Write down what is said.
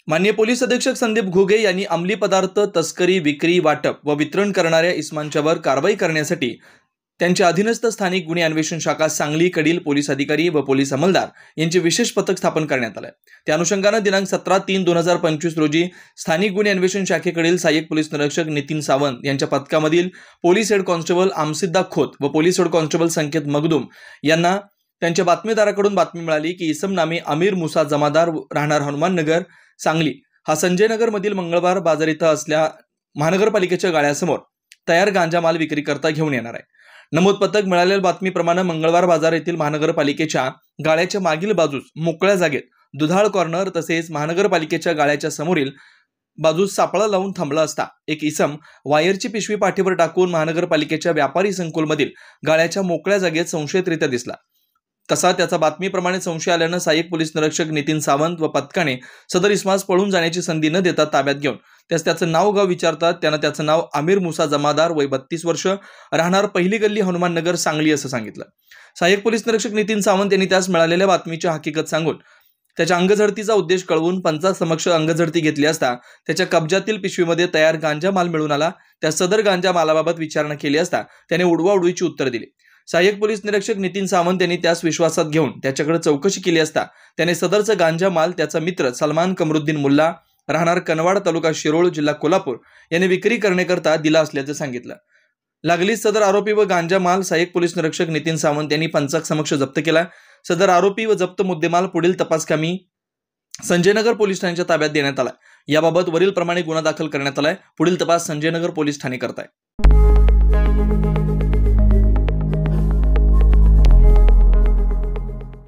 माननीय पोलीस अधीक्षक संदीप घुगे यांनी अंमली पदार्थ तस्करी, विक्री, वाटप व वितरण करणाऱ्या इस्मांच्यावर कारवाई करण्यासाठी त्यांच्या अधीनस्थ स्थानिक गुन्हे अन्वेषण शाखा सांगली कडील पोलीस अधिकारी व पोलीस अंमलदार यांचे विशेष पथक स्थापन करण्यात आले। त्या अनुषंगाने दिनांक 17/3/2025 रोजी स्थानिक गुन्हे अन्वेषण शाखेकडील सहाय्यक पोलीस निरीक्षक नितीन सावंत यांच्या पथकामधील पोलीस हेड कॉन्स्टेबल आमसिद्दा खोत व पोलीस हेड कॉन्स्टेबल संकेत मगदूम यांना त्यांच्या बातमीदाराकडून बातमी मिळाली की इसम नामे अमीर मुसा जमादार राहणार हनुमान नगर सांगली हा संजय नगर मधील मंगळवार बाजार इथं असल्या महानगरपालिकेच्या गाळ्यासमोर तयार गांजा माल विक्री करता घेऊन येणार आहे। नमूद पथक मिळालेल्या बातमीप्रमाणे मंगळवार बाजार येथील महानगरपालिकेच्या गाळ्याच्या मागील बाजूस मोकळ्या जागेत दुधाळ कॉर्नर तसेच महानगरपालिकेच्या गाळ्याच्या समोरील बाजूस सापळा लावून थांबला असता एक इसम वायरची पिशवी पाठीवर टाकून महानगरपालिकेच्या व्यापारी संकुलमधील गाळ्याच्या मोकळ्या जागेत संशयितरित्या दिसला। तसा त्याचा बातमीप्रमाणे संशय आल्यानं सहाय्यक पोलीस निरीक्षक नितीन सावंत व पथकाने सदर इसमास पळून जाण्याची संधी न देता ताब्यात घेऊन त्याचं नाव गाव विचारतात त्यानं त्याचं नाव अमीर मुसा जमादार वय 32 वर्ष राहणार पहिली गल्ली हनुमान नगर सांगली असं सांगितलं। सहाय्यक पोलीस निरीक्षक नितीन सावंत यांनी त्यास मिळालेल्या बातमीची हकीकत सांगून त्याच्या अंगझडतीचा उद्देश कळवून पंचासमक्ष अंगझडती घेतली असता त्याच्या कब्जातील पिशवीमध्ये तयार गांजा माल मिळून आला। त्या सदर गांजा मालाबाबत विचारणा केली असता त्याने उडवाउडवीची उत्तर दिली। सहाय्यक पोलीस निरीक्षक नितीन सावंत यांनी त्यास विश्वासात घेऊन त्याच्याकडे चौकशी केली असता त्याने सदरचा गांजा माल त्याचा मित्र सलमान कमरुद्दीन मुल्ला राहणार कनवाड तालुका शिरोळ जिल्हा कोल्हापूर याने विक्री करण्याकरता दिला असल्याचं सांगितलं। लागलीच सदर आरोपी व गांजा माल सहाय्यक पोलीस निरीक्षक नितीन सावंत यांनी पंचासमक्ष जप्त केला। सदर आरोपी व जप्त मुद्देमाल पुढील तपासकामी संजयनगर पोलीस ठाण्याच्या ताब्यात देण्यात आला। याबाबत वरील प्रमाणे गुन्हा दाखल करण्यात आलाय। पुढील तपास संजयनगर पोलीस ठाणे करताय।